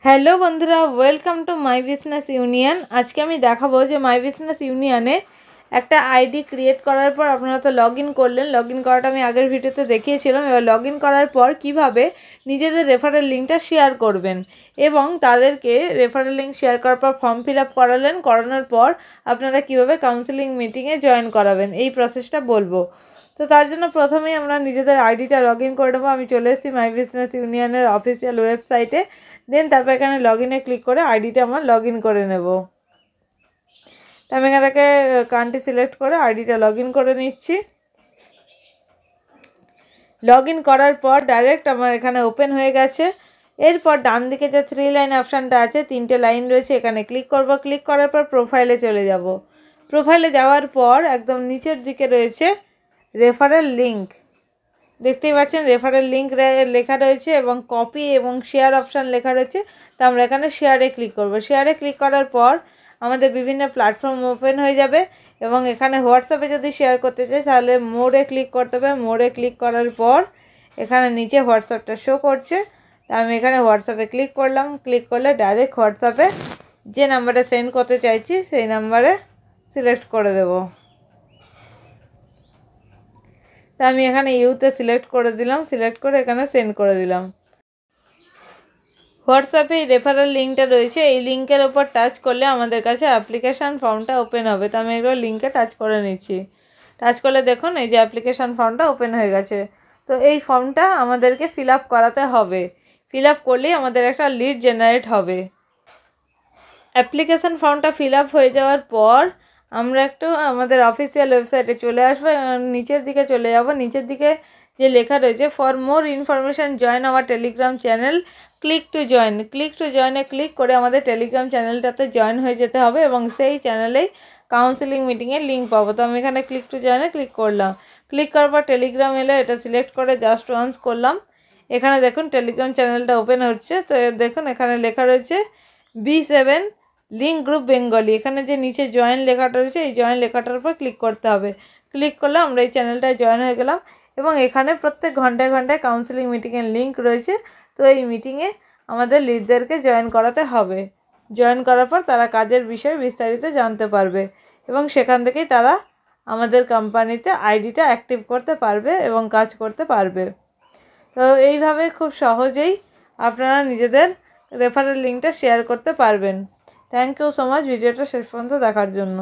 Hello বন্ধুরা, welcome to my business union. আজকে আমি দেখাবো যে মাই বিজনেস ইউনিয়নে একটা আইডি ক্রিয়েট করার পর আপনারা তো লগ ইন করলেন। লগ ইন করাটা আমি আগের ভিডিওতে দেখিয়েছিলাম। এবার লগ ইন করার পর কিভাবে নিজেদের রেফারেল লিঙ্কটা শেয়ার করবেন এবং তাদেরকে রেফারেল লিঙ্ক শেয়ার করার পর ফর্ম ফিল আপ করানোর পর আপনারা কিভাবে কাউন্সেলিং মিটিংয়ে জয়েন করাবেন, এই প্রসেসটা বলবো। তো তার জন্য প্রথমেই আমরা নিজেদের আইডিটা লগ ইন করে নেবো। আমি চলে এসেছি মাই বিজনেস ইউনিয়নের অফিসিয়াল ওয়েবসাইটে। দেন তারপর এখানে লগ ইনে ক্লিক করে আইডিটা আমার লগ ইন করে নেব। তো আমি এখান থেকে কান্ট্রি সিলেক্ট করে আইডিটা লগ ইন করে নিচ্ছি। লগ ইন করার পর ডাইরেক্ট আমার এখানে ওপেন হয়ে গেছে। এরপর ডান দিকে যে 3 লাইন অপশানটা আছে, 3টে লাইন রয়েছে, এখানে ক্লিক করব। ক্লিক করার পর প্রোফাইলে চলে যাব। প্রোফাইলে যাওয়ার পর একদম নিচের দিকে রয়েছে রেফারেল লিঙ্ক। দেখতেই পাচ্ছেন রেফারেল লিঙ্ক লেখা রয়েছে এবং কপি এবং শেয়ার অপশান লেখা রয়েছে। তো আমরা এখানে শেয়ারে ক্লিক করব। শেয়ারে ক্লিক করার পর আমাদের বিভিন্ন প্ল্যাটফর্ম ওপেন হয়ে যাবে এবং এখানে হোয়াটসঅ্যাপে যদি শেয়ার করতে চাই তাহলে মোডে ক্লিক করতে হবে। মোডে ক্লিক করার পর এখানে নিচে হোয়াটসঅ্যাপটা শো করছে। তা আমি এখানে হোয়াটসঅ্যাপে ক্লিক করলাম। ক্লিক করলে ডাইরেক্ট হোয়াটসঅ্যাপে যে নাম্বারে সেন্ড করতে চাইছি সেই নাম্বারে সিলেক্ট করে দেবো। তা আমি এখানে ইউতে সিলেক্ট করে দিলাম। সিলেক্ট করে এখানে সেন্ড করে দিলাম। হোয়াটসঅ্যাপে এই রেফারেল লিঙ্কটা রয়েছে, এই লিঙ্কের ওপর টাচ করলে আমাদের কাছে অ্যাপ্লিকেশান ফর্মটা ওপেন হবে। তো আমি এগুলো লিঙ্কে টাচ করে নিচ্ছি। টাচ করলে দেখুন এই যে অ্যাপ্লিকেশান ফর্মটা ওপেন হয়ে গেছে। তো এই ফর্মটা আমাদেরকে ফিল আপ করাতে হবে। ফিল আপ করলেই আমাদের একটা লিড জেনারেট হবে। অ্যাপ্লিকেশান ফর্মটা ফিল আপ হয়ে যাওয়ার পর আমরা একটু আমাদের অফিসিয়াল ওয়েবসাইটে চলে আসবো। নিচের দিকে চলে যাব। নিচের দিকে যে লেখা রয়েছে for more information join our Telegram channel, click to join. Click to জয়েনে ক্লিক করে আমাদের টেলিগ্রাম চ্যানেলটাতে জয়েন হয়ে যেতে হবে এবং সেই চ্যানেলেই কাউন্সেলিং মিটিংয়ের লিঙ্ক পাবো। তো আমি এখানে ক্লিক টু জয়েনে ক্লিক করলাম। ক্লিক করার পর টেলিগ্রাম এলে এটা সিলেক্ট করে জাস্ট ওয়ান্স করলাম। এখানে দেখুন টেলিগ্রাম চ্যানেলটা ওপেন হচ্ছে। তো দেখুন এখানে লেখা রয়েছে B7 লিঙ্ক গ্রুপ বেঙ্গলি। এখানে যে নিচে জয়েন লেখাটা রয়েছে এই জয়েন লেখাটার উপর ক্লিক করতে হবে। ক্লিক করলে আমরা এই চ্যানেলটায় জয়েন হয়ে গেলাম এবং এখানে প্রত্যেক ঘন্টায় ঘন্টায় কাউন্সেলিং মিটিংয়ের লিঙ্ক রয়েছে। তো এই মিটিংয়ে আমাদের লিডদেরকে জয়েন করাতে হবে। জয়েন করার পর তারা কাজের বিষয়ে বিস্তারিত জানতে পারবে এবং সেখান থেকেই তারা আমাদের কোম্পানিতে আইডিটা অ্যাক্টিভ করতে পারবে এবং কাজ করতে পারবে। তো এইভাবে খুব সহজেই আপনারা নিজেদের রেফারেল লিঙ্কটা শেয়ার করতে পারবেন। থ্যাংক ইউ সো মাচ ভিডিওটা শেষ পর্যন্ত দেখার জন্য।